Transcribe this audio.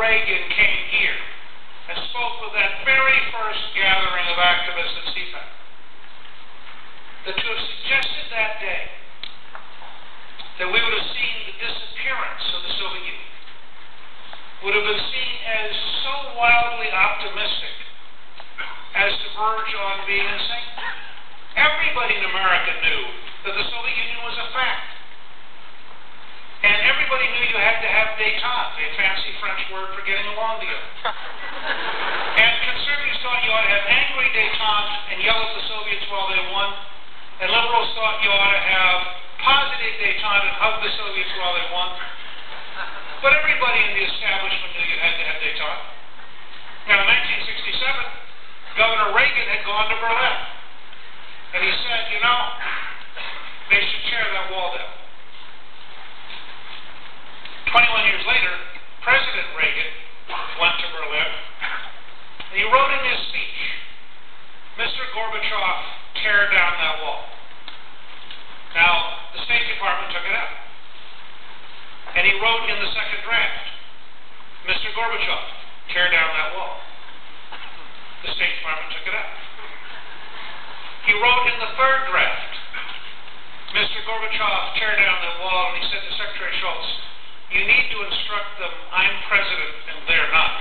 Reagan came here and spoke with that very first gathering of activists at CPAC, that to have suggested that day that we would have seen the disappearance of the Soviet Union would have been seen as so wildly optimistic as to verge on being insane. Everybody in America knew that the Soviet Union was a fact. And everybody knew you had to have détente, a fancy French word for getting along together. And conservatives thought you ought to have angry détente and yell at the Soviets while they won. And liberals thought you ought to have positive détente and hug the Soviets while they won. But everybody in the establishment knew you had to have détente. Now, in 1967, Governor Reagan had gone to Berlin. And he said, you know, they should tear that wall down. 21 years later, President Reagan went to Berlin, and he wrote in his speech, Mr. Gorbachev, tear down that wall. Now, the State Department took it out. And he wrote in the second draft, Mr. Gorbachev, tear down that wall. The State Department took it out. He wrote in the third draft, Mr. Gorbachev, tear down that wall, and he said to Secretary Shultz, you need to instruct them, I'm president and they're not.